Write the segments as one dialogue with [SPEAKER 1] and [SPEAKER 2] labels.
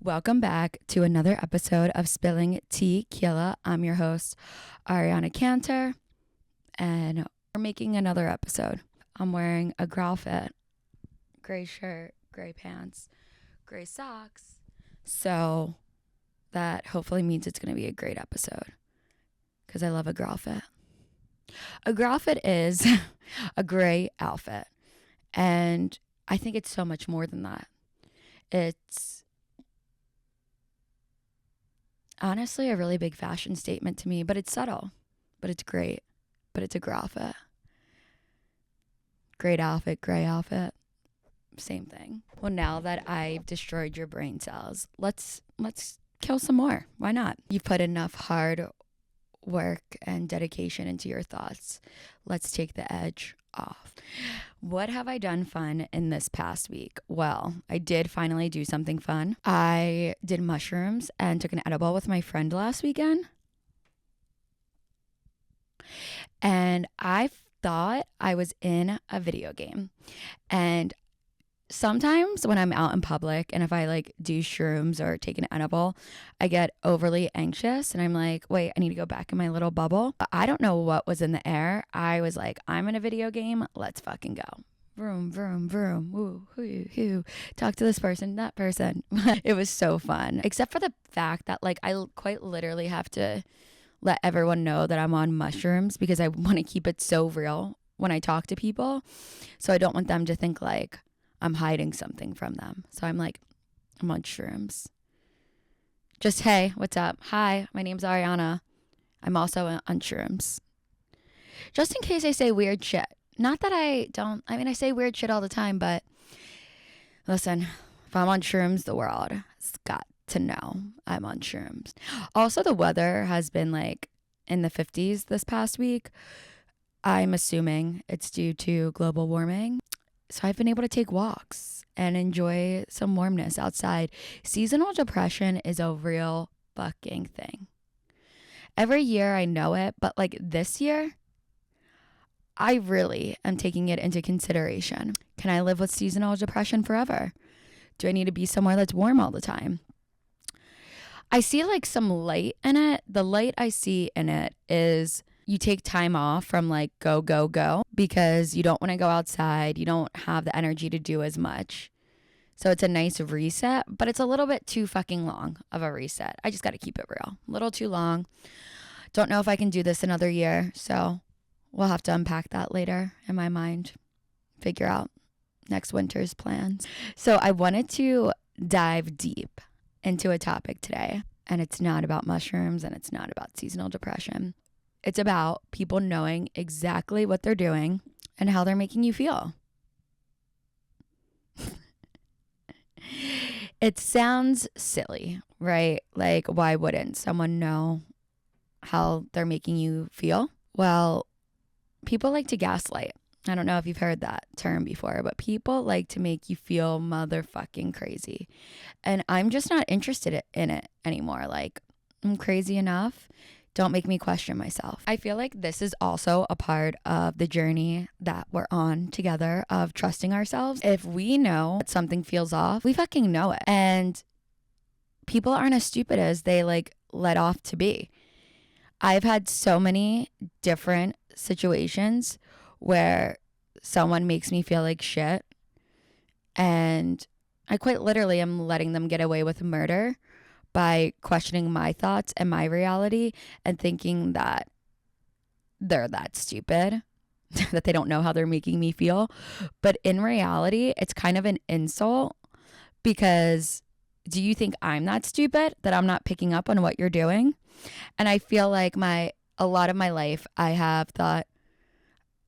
[SPEAKER 1] Welcome back to another episode of Spilling Tequila. I'm your host, Ariana Cantor, and we're making another episode. I'm wearing a girl fit, gray shirt, gray pants, gray socks. So that hopefully means it's going to be a great episode because I love a girl fit. A girl fit is a gray outfit, and I think it's so much more than that. It's honestly a really big fashion statement to me, but it's subtle, but it's great, but it's a girl outfit. Great outfit, gray outfit, same thing. Well, now that I've destroyed your brain cells, let's kill some more. Why not? You've put enough hard work and dedication into your thoughts. Let's take the edge off. What have I done fun in this past week? Well, I did finally do something fun. I did mushrooms and took an edible with my friend last weekend. And I thought I was in a video game. And sometimes when I'm out in public and if I do shrooms or take an edible, I get overly anxious and I'm like, wait, I need to go back in my little bubble. I don't know what was in the air. I was like, I'm in a video game. Let's fucking go. Vroom, vroom, vroom. Woo, hoo. Talk to this person, that person. It was so fun. Except for the fact that I quite literally have to let everyone know that I'm on mushrooms because I want to keep it so real when I talk to people. So I don't want them to think I'm hiding something from them. So I'm on shrooms. Just, hey, what's up? Hi, my name's Ariana. I'm also on shrooms. Just in case I say weird shit. Not that I say weird shit all the time, but listen, if I'm on shrooms, the world has got to know I'm on shrooms. Also, the weather has been in the 50s this past week. I'm assuming it's due to global warming. So I've been able to take walks and enjoy some warmness outside. Seasonal depression is a real fucking thing. Every year I know it, but this year, I really am taking it into consideration. Can I live with seasonal depression forever? Do I need to be somewhere that's warm all the time? I see some light in it. The light I see in it is you take time off from go because you don't want to go outside. You don't have the energy to do as much. So it's a nice reset, but it's a little bit too fucking long of a reset. I just got to keep it real. A little too long. Don't know if I can do this another year. So we'll have to unpack that later in my mind. Figure out next winter's plans. So I wanted to dive deep into a topic today. And it's not about mushrooms and it's not about seasonal depression. It's about people knowing exactly what they're doing and how they're making you feel. It sounds silly, right? Why wouldn't someone know how they're making you feel? Well, people like to gaslight. I don't know if you've heard that term before, but people like to make you feel motherfucking crazy. And I'm just not interested in it anymore. I'm crazy enough. Don't make me question myself. I feel like this is also a part of the journey that we're on together of trusting ourselves. If we know that something feels off, we fucking know it. And people aren't as stupid as they let off to be. I've had so many different situations where someone makes me feel like shit and I quite literally am letting them get away with murder by questioning my thoughts and my reality and thinking that they're that stupid, that they don't know how they're making me feel. But in reality, it's kind of an insult because do you think I'm that stupid that I'm not picking up on what you're doing? And I feel like a lot of my life, I have thought,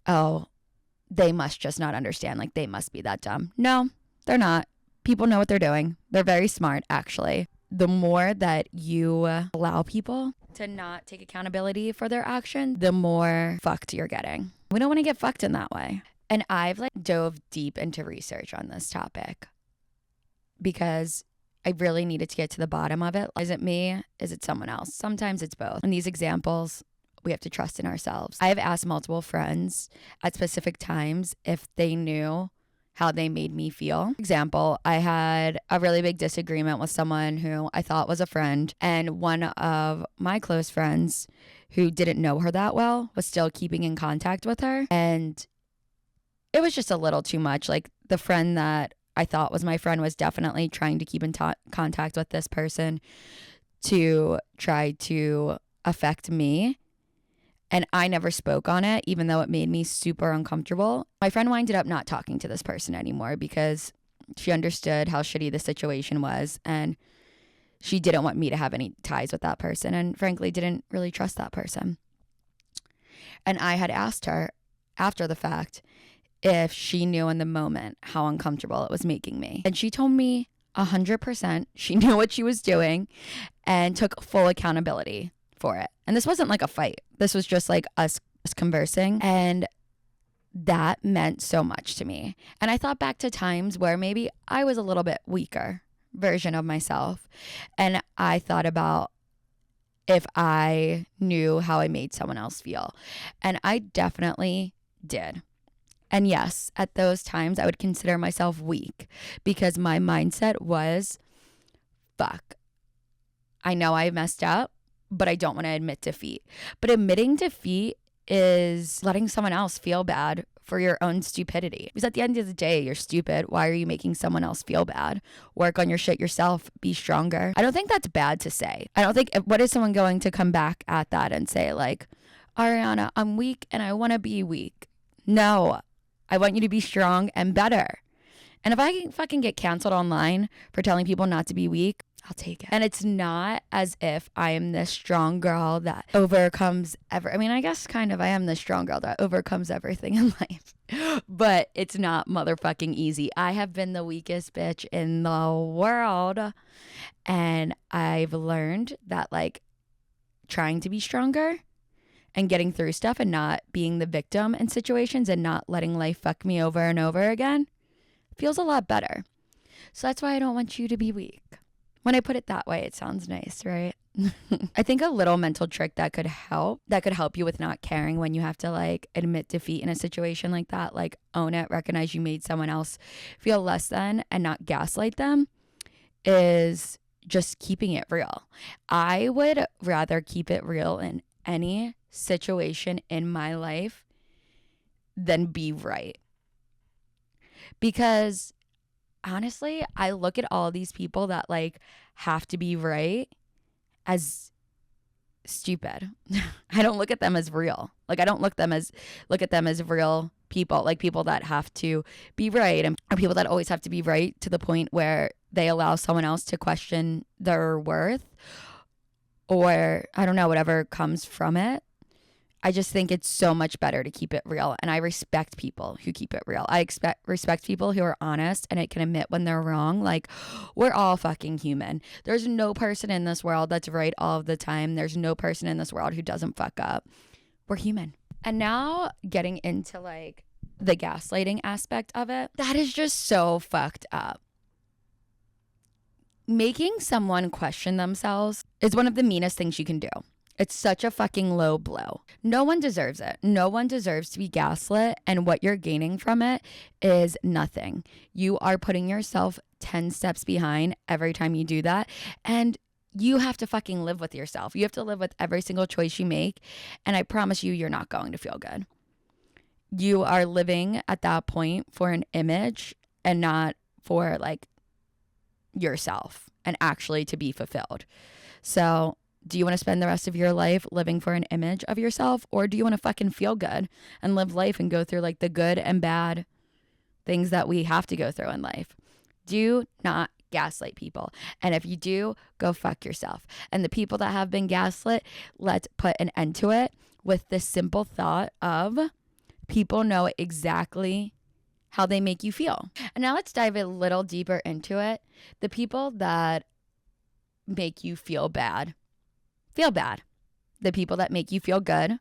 [SPEAKER 1] oh, they must just not understand. They must be that dumb. No, they're not. People know what they're doing. They're very smart, actually. The more that you allow people to not take accountability for their action, the more fucked you're getting. We don't want to get fucked in that way. And I've dove deep into research on this topic because I really needed to get to the bottom of it. Is it me? Is it someone else? Sometimes it's both. In these examples, we have to trust in ourselves. I have asked multiple friends at specific times if they knew how they made me feel. Example, I had a really big disagreement with someone who I thought was a friend, and one of my close friends who didn't know her that well was still keeping in contact with her. And it was just a little too much. Like, the friend that I thought was my friend was definitely trying to keep in contact with this person to try to affect me. And I never spoke on it, even though it made me super uncomfortable. My friend winded up not talking to this person anymore because she understood how shitty the situation was. And she didn't want me to have any ties with that person. And frankly, didn't really trust that person. And I had asked her after the fact if she knew in the moment how uncomfortable it was making me. And she told me 100% she knew what she was doing and took full accountability for it. And this wasn't like a fight. This was just like us conversing. And that meant so much to me. And I thought back to times where maybe I was a little bit weaker version of myself. And I thought about if I knew how I made someone else feel. And I definitely did. And yes, at those times I would consider myself weak because my mindset was, fuck, I know I messed up, but I don't want to admit defeat. But admitting defeat is letting someone else feel bad for your own stupidity. Because at the end of the day, you're stupid. Why are you making someone else feel bad? Work on your shit yourself. Be stronger. I don't think that's bad to say. I don't think, what is someone going to come back at that and say like, Ariana, I'm weak and I want to be weak? No, I want you to be strong and better. And if I can fucking get canceled online for telling people not to be weak, I'll take it. And it's not as if I am this strong girl that overcomes I mean, I guess kind of I am the strong girl that overcomes everything in life. But it's not motherfucking easy. I have been the weakest bitch in the world. And I've learned that like trying to be stronger and getting through stuff and not being the victim in situations and not letting life fuck me over and over again feels a lot better. So that's why I don't want you to be weak. When I put it that way, it sounds nice, right? I think a little mental trick that could help you with not caring when you have to like admit defeat in a situation like that, like own it, recognize you made someone else feel less than and not gaslight them, is just keeping it real. I would rather keep it real in any situation in my life than be right. Because honestly, I look at all these people that like have to be right as stupid. I don't look at them as real. Like I don't look at them as real people, like people that have to be right and people that always have to be right to the point where they allow someone else to question their worth or I don't know, whatever comes from it. I just think it's so much better to keep it real. And I respect people who keep it real. I respect people who are honest and it can admit when they're wrong. Like, we're all fucking human. There's no person in this world that's right all of the time. There's no person in this world who doesn't fuck up. We're human. And now getting into like the gaslighting aspect of it, that is just so fucked up. Making someone question themselves is one of the meanest things you can do. It's such a fucking low blow. No one deserves it. No one deserves to be gaslit, and what you're gaining from it is nothing. You are putting yourself 10 steps behind every time you do that, and you have to fucking live with yourself. You have to live with every single choice you make, and I promise you, you're not going to feel good. You are living at that point for an image and not for like yourself and actually to be fulfilled. So do you want to spend the rest of your life living for an image of yourself, or do you want to fucking feel good and live life and go through like the good and bad things that we have to go through in life? Do not gaslight people. And if you do, go fuck yourself. And the people that have been gaslit, let's put an end to it with this simple thought of people know exactly how they make you feel. And now let's dive a little deeper into it. The people that make you feel bad. The people that make you feel good.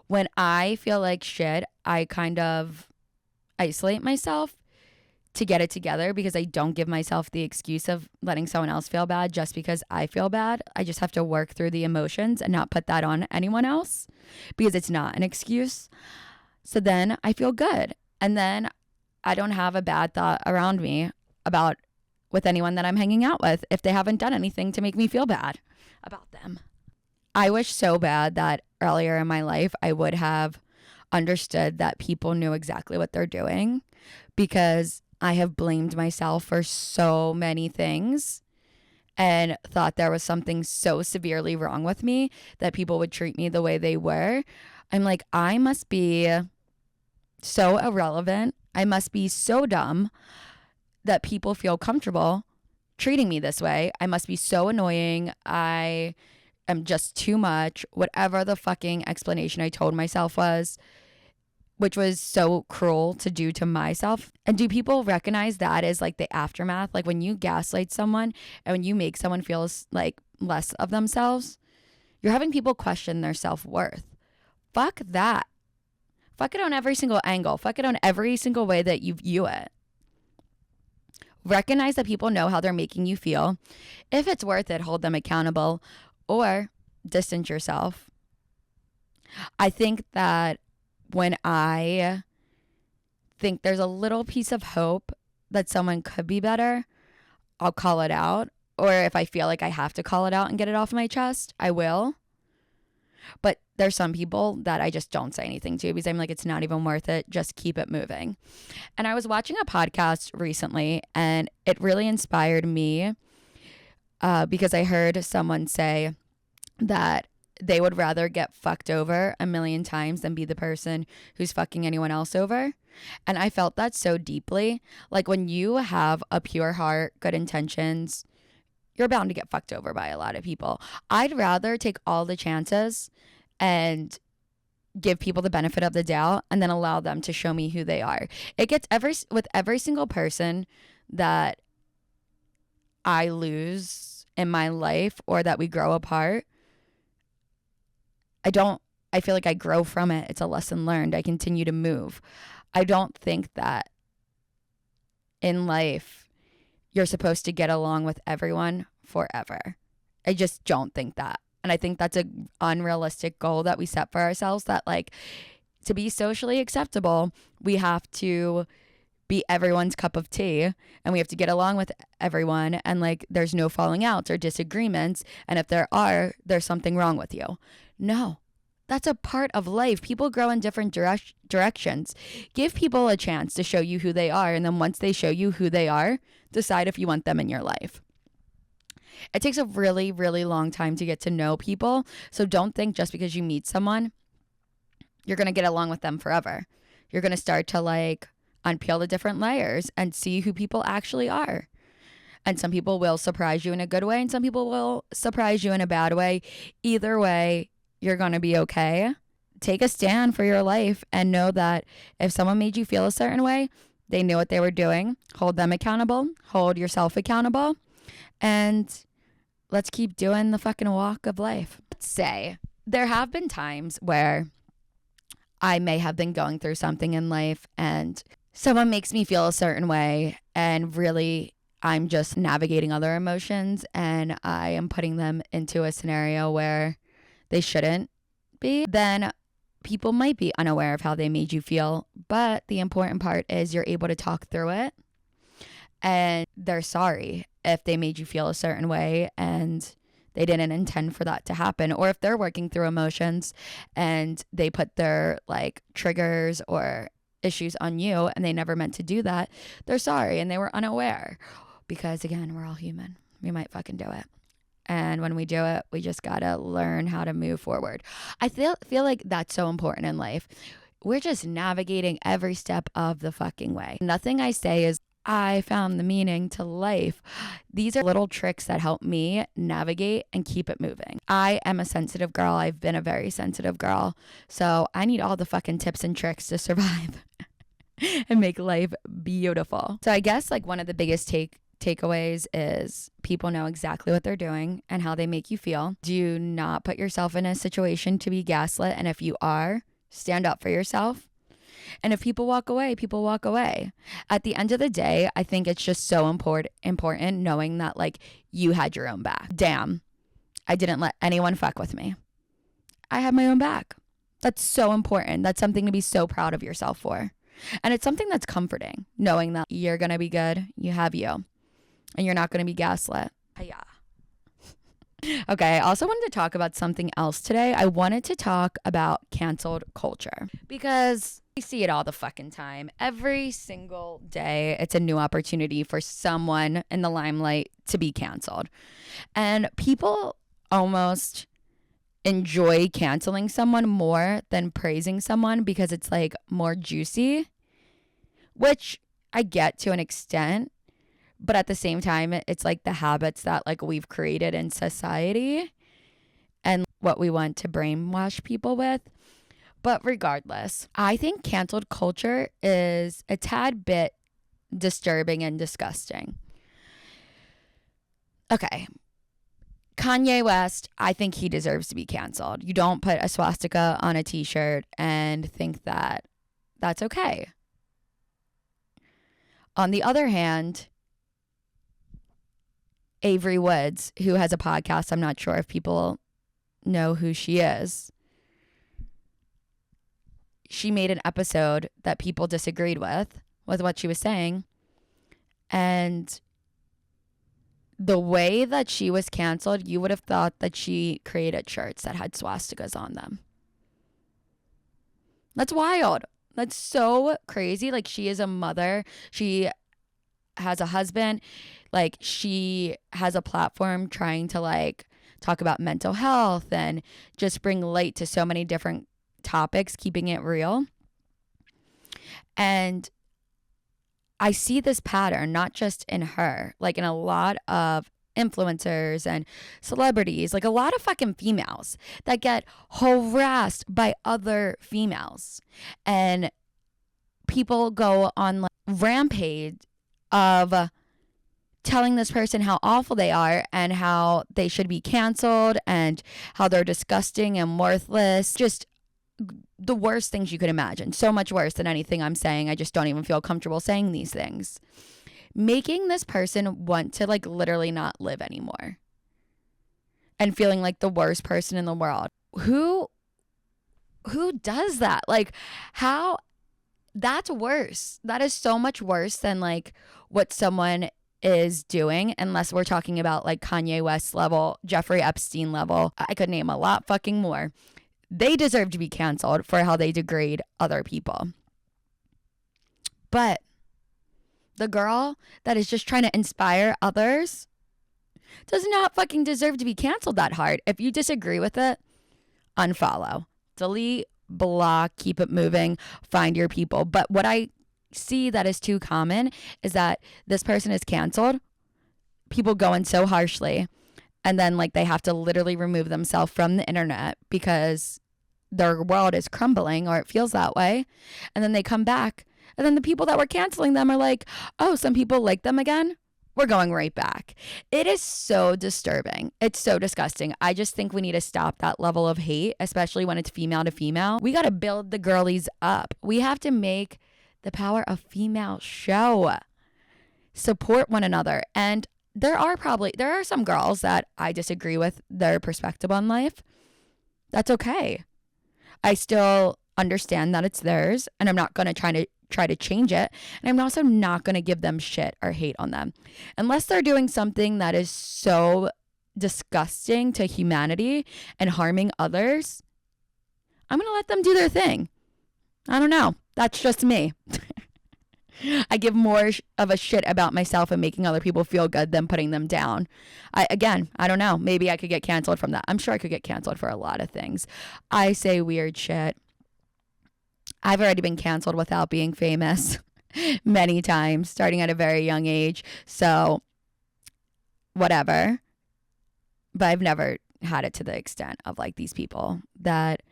[SPEAKER 1] When I feel like shit, I kind of isolate myself to get it together because I don't give myself the excuse of letting someone else feel bad just because I feel bad. I just have to work through the emotions and not put that on anyone else because it's not an excuse. So then I feel good And then I don't have a bad thought around me about with anyone that I'm hanging out with if they haven't done anything to make me feel bad about them. I wish so bad that earlier in my life I would have understood that people knew exactly what they're doing, because I have blamed myself for so many things and thought there was something so severely wrong with me that people would treat me the way they were. I'm like, I must be so irrelevant. I must be so dumb that people feel comfortable treating me this way. I must be so annoying. I am just too much. Whatever the fucking explanation I told myself was, which was so cruel to do to myself. And do people recognize that as like the aftermath? Like when you gaslight someone and when you make someone feel like less of themselves, you're having people question their self-worth. Fuck that. Fuck it on every single angle. Fuck it on every single way that you view it. Recognize that people know how they're making you feel. If it's worth it, hold them accountable or distance yourself. I think that when I think there's a little piece of hope that someone could be better, I'll call it out. Or if I feel like I have to call it out and get it off my chest, I will. But there's some people that I just don't say anything to because I'm like, it's not even worth it. Just keep it moving. And I was watching a podcast recently and it really inspired me because I heard someone say that they would rather get fucked over 1,000,000 times than be the person who's fucking anyone else over. And I felt that so deeply. Like when you have a pure heart, good intentions, you're bound to get fucked over by a lot of people. I'd rather take all the chances and give people the benefit of the doubt and then allow them to show me who they are. It gets with every single person that I lose in my life or that we grow apart. I feel like I grow from it. It's a lesson learned. I continue to move. I don't think that in life you're supposed to get along with everyone forever. I just don't think that. And I think that's an unrealistic goal that we set for ourselves, that like to be socially acceptable, we have to be everyone's cup of tea and we have to get along with everyone and like there's no falling outs or disagreements. And if there are, there's something wrong with you. No, that's a part of life. People grow in different directions. Give people a chance to show you who they are. And then once they show you who they are, decide if you want them in your life. It takes a really, really long time to get to know people. So don't think just because you meet someone, you're going to get along with them forever. You're going to start to like unpeel the different layers and see who people actually are. And some people will surprise you in a good way and some people will surprise you in a bad way. Either way, you're going to be okay. Take a stand for your life and know that if someone made you feel a certain way, they knew what they were doing. Hold them accountable. Hold yourself accountable. And let's keep doing the fucking walk of life. Let's say there have been times where I may have been going through something in life and someone makes me feel a certain way and really I'm just navigating other emotions and I am putting them into a scenario where they shouldn't be. Then people might be unaware of how they made you feel, but the important part is you're able to talk through it and they're sorry if they made you feel a certain way and they didn't intend for that to happen. Or if they're working through emotions and they put their like triggers or issues on you and they never meant to do that, they're sorry and they were unaware. Because again, we're all human. We might fucking do it. And when we do it, we just gotta learn how to move forward. I feel like that's so important in life. We're just navigating every step of the fucking way. Nothing I say is, I found the meaning to life. These are little tricks that help me navigate and keep it moving. I am a sensitive girl. I've been a very sensitive girl. So I need all the fucking tips and tricks to survive and make life beautiful. So I guess like one of the biggest takeaways is people know exactly what they're doing and how they make you feel. Do not put yourself in a situation to be gaslit. And if you are, stand up for yourself. And if people walk away, people walk away. At the end of the day, I think it's just so important knowing that like you had your own back. Damn, I didn't let anyone fuck with me. I had my own back. That's so important. That's something to be so proud of yourself for. And it's something that's comforting, knowing that you're going to be good, you have you, and you're not going to be gaslit. Yeah. Okay, I also wanted to talk about something else today. I wanted to talk about canceled culture because I see it all the fucking time. Every single day, it's a new opportunity for someone in the limelight to be canceled. And people almost enjoy canceling someone more than praising someone because it's like more juicy, which I get to an extent. But at the same time, it's like the habits that like we've created in society and what we want to brainwash people with. But regardless, I think canceled culture is a tad bit disturbing and disgusting. Okay. Kanye West, I think he deserves to be canceled. You don't put a swastika on a t-shirt and think that that's okay. On the other hand, Avery Woods, who has a podcast, I'm not sure if people know who she is. She made an episode that people disagreed with what she was saying. And the way that she was canceled, you would have thought that she created shirts that had swastikas on them. That's wild. That's so crazy. Like, she is a mother. She has a husband. Like, she has a platform trying to like talk about mental health and just bring light to so many different topics, keeping it real. And I see this pattern not just in her, like in a lot of influencers and celebrities, like a lot of fucking females that get harassed by other females. And people go on like rampage of telling this person how awful they are and how they should be canceled and how they're disgusting and worthless. Just the worst things you could imagine. So much worse than anything I'm saying. I just don't even feel comfortable saying these things. Making this person want to like literally not live anymore. And feeling like the worst person in the world. Who does that? Like, how? That's worse. That is so much worse than like what someone is doing, unless we're talking about like Kanye West level, Jeffrey Epstein level. I could name a lot fucking more. They deserve to be canceled for how they degrade other people. But the girl that is just trying to inspire others does not fucking deserve to be canceled that hard. If you disagree with it, unfollow, delete, block, keep it moving, find your people. But what I see that is too common is that this person is canceled, people go in so harshly, and then like they have to literally remove themselves from the internet because their world is crumbling, or it feels that way. And then they come back, and then the people that were canceling them are like, oh, some people like them again, we're going right back. It is so disturbing. It's so disgusting. I just think we need to stop that level of hate, especially when it's female to female. We got to build the girlies up. We have to make the power of female show. Support one another. And there are some girls that I disagree with their perspective on life. That's okay. I still understand that it's theirs, and I'm not going to try to change it. And I'm also not going to give them shit or hate on them. Unless they're doing something that is so disgusting to humanity and harming others, I'm going to let them do their thing. I don't know. That's just me. I give more of a shit about myself and making other people feel good than putting them down. I don't know. Maybe I could get canceled from that. I'm sure I could get canceled for a lot of things. I say weird shit. I've already been canceled without being famous many times, starting at a very young age. So, whatever. But I've never had it to the extent of like these people that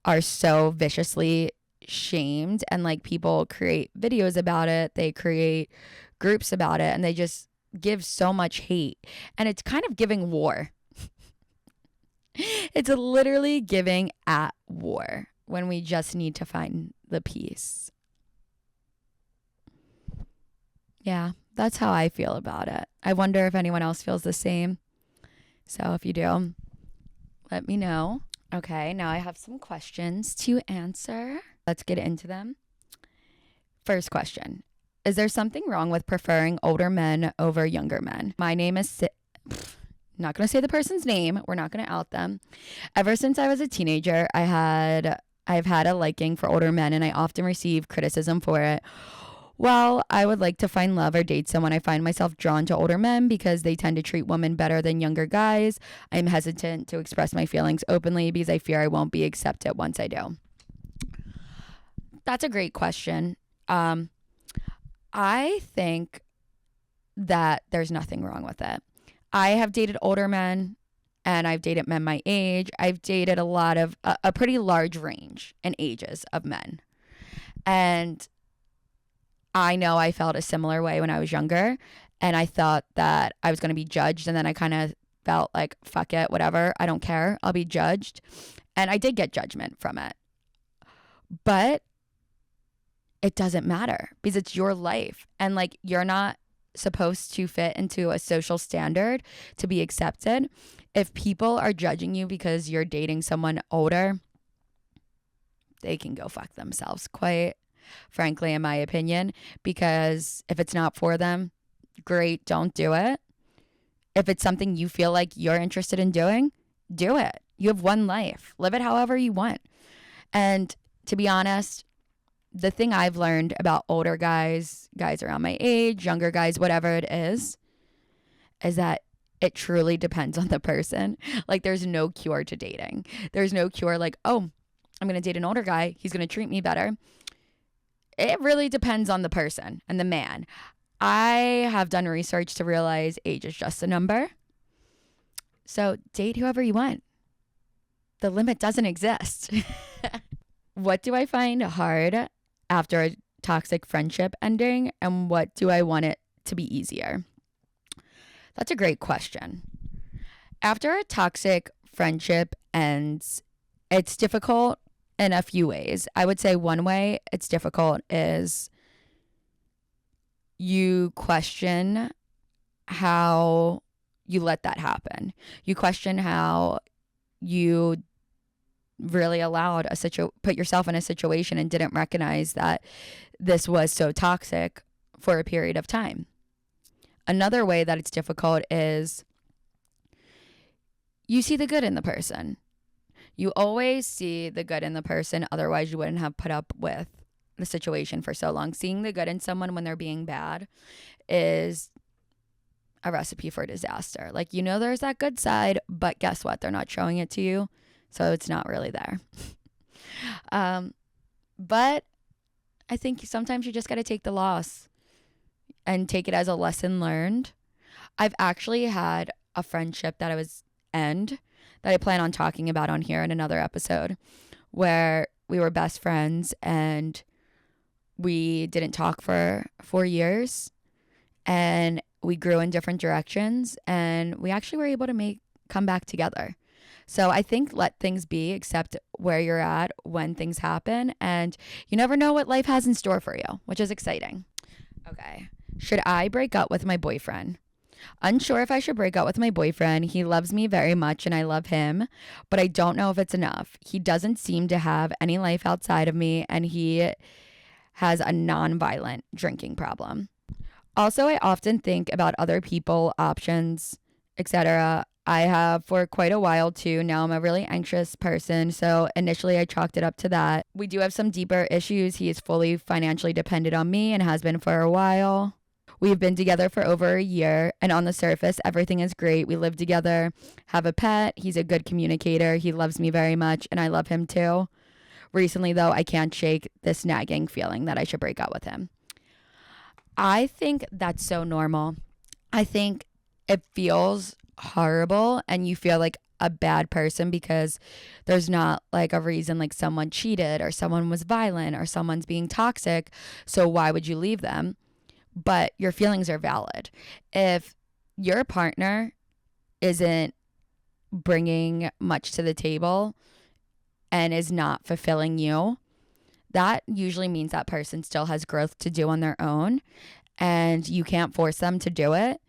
[SPEAKER 1] are so viciously shamed, and like people create videos about it. They create groups about it, and they just give so much hate. And it's kind of giving war. It's literally giving at war, when we just need to find the peace. Yeah, that's how I feel about it. I wonder if anyone else feels the same. So if you do, let me know. Okay, now I have some questions to answer. Let's get into them. First question. Is there something wrong with preferring older men over younger men? My name is not going to say the person's name. We're not going to out them. Ever since I was a teenager, I've had a liking for older men, and I often receive criticism for it. While I would like to find love or date someone, I find myself drawn to older men because they tend to treat women better than younger guys. I'm hesitant to express my feelings openly because I fear I won't be accepted once I do. That's a great question. I think that there's nothing wrong with it. I have dated older men and I've dated men my age. I've dated a pretty large range in ages of men. And I know I felt a similar way when I was younger, and I thought that I was going to be judged. And then I kind of felt like, fuck it, whatever. I don't care. I'll be judged. And I did get judgment from it. But it doesn't matter because it's your life. And like, you're not supposed to fit into a social standard to be accepted. If people are judging you because you're dating someone older, they can go fuck themselves, quite frankly, in my opinion, because if it's not for them, great, don't do it. If it's something you feel like you're interested in doing, do it. You have one life. Live it however you want. And to be honest, the thing I've learned about older guys around my age, younger guys, whatever it is that it truly depends on the person. Like, there's no cure to dating. There's no cure like, oh, I'm going to date an older guy. He's going to treat me better. It really depends on the person and the man. I have done research to realize age is just a number. So date whoever you want. The limit doesn't exist. What do I find hard after a toxic friendship ending, and what do I want it to be easier? That's a great question. After a toxic friendship ends, it's difficult in a few ways. I would say one way it's difficult is you question how you let that happen. You question how you really allowed put yourself in a situation and didn't recognize that this was so toxic for a period of time. Another way that it's difficult is you see the good in the person. You always see the good in the person, otherwise you wouldn't have put up with the situation for so long. Seeing the good in someone when they're being bad is a recipe for disaster. Like, you know, there's that good side, but guess what? They're not showing it to you, so it's not really there. But I think sometimes you just got to take the loss and take it as a lesson learned. I've actually had a friendship that that I plan on talking about on here in another episode, where we were best friends and we didn't talk for 4 years, and we grew in different directions, and we actually were able to come back together. So I think let things be, accept where you're at when things happen, and you never know what life has in store for you, which is exciting. Okay. Should I break up with my boyfriend? Unsure if I should break up with my boyfriend. He loves me very much and I love him, but I don't know if it's enough. He doesn't seem to have any life outside of me, and he has a non-violent drinking problem. Also, I often think about other people, options, etc. I have for quite a while too. Now I'm a really anxious person, so initially I chalked it up to that. We do have some deeper issues. He is fully financially dependent on me and has been for a while. We've been together for over a year, and on the surface, everything is great. We live together, have a pet. He's a good communicator. He loves me very much, and I love him too. Recently, though, I can't shake this nagging feeling that I should break up with him. I think that's so normal. I think it feels horrible, and you feel like a bad person because there's not like a reason, like someone cheated or someone was violent or someone's being toxic. So why would you leave them? But your feelings are valid. If your partner isn't bringing much to the table and is not fulfilling you, that usually means that person still has growth to do on their own, and you can't force them to do it.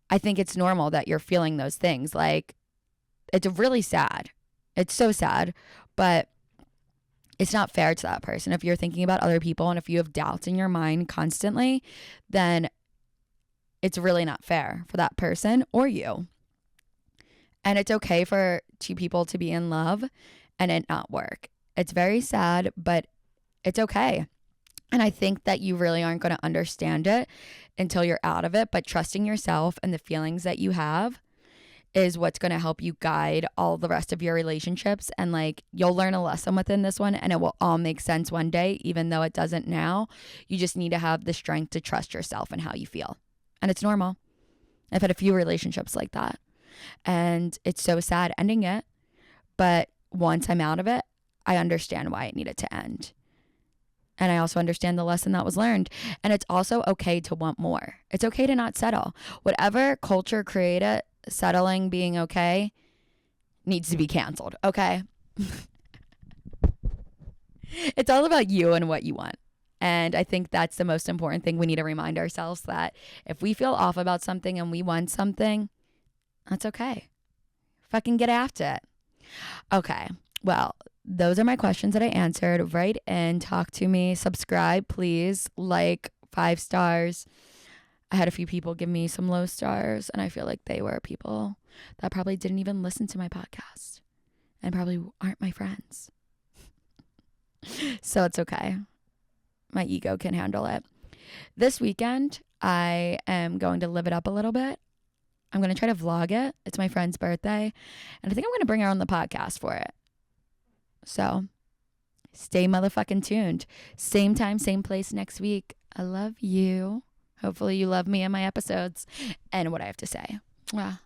[SPEAKER 1] I think it's normal that you're feeling those things. Like, it's really sad. It's so sad. But it's not fair to that person. If you're thinking about other people and if you have doubts in your mind constantly, then it's really not fair for that person or you. And it's okay for two people to be in love and it not work. It's very sad, but it's okay. And I think that you really aren't going to understand it until you're out of it. But trusting yourself and the feelings that you have is what's going to help you guide all the rest of your relationships. And like, you'll learn a lesson within this one and it will all make sense one day, even though it doesn't now. You just need to have the strength to trust yourself and how you feel. And it's normal. I've had a few relationships like that. And it's so sad ending it. But once I'm out of it, I understand why it needed to end. And I also understand the lesson that was learned. And it's also okay to want more. It's okay to not settle. Whatever culture created, settling being okay, needs to be canceled, okay? It's all about you and what you want. And I think that's the most important thing. We need to remind ourselves that if we feel off about something and we want something, that's okay. Fucking get after it. Okay, well, those are my questions that I answered. Write in, talk to me, subscribe, please, like, 5 stars. I had a few people give me some low stars, and I feel like they were people that probably didn't even listen to my podcast and probably aren't my friends. So it's okay. My ego can handle it. This weekend, I am going to live it up a little bit. I'm going to try to vlog it. It's my friend's birthday, and I think I'm going to bring her on the podcast for it. So stay motherfucking tuned. Same time, same place next week. I love you. Hopefully you love me and my episodes and what I have to say. Mwah.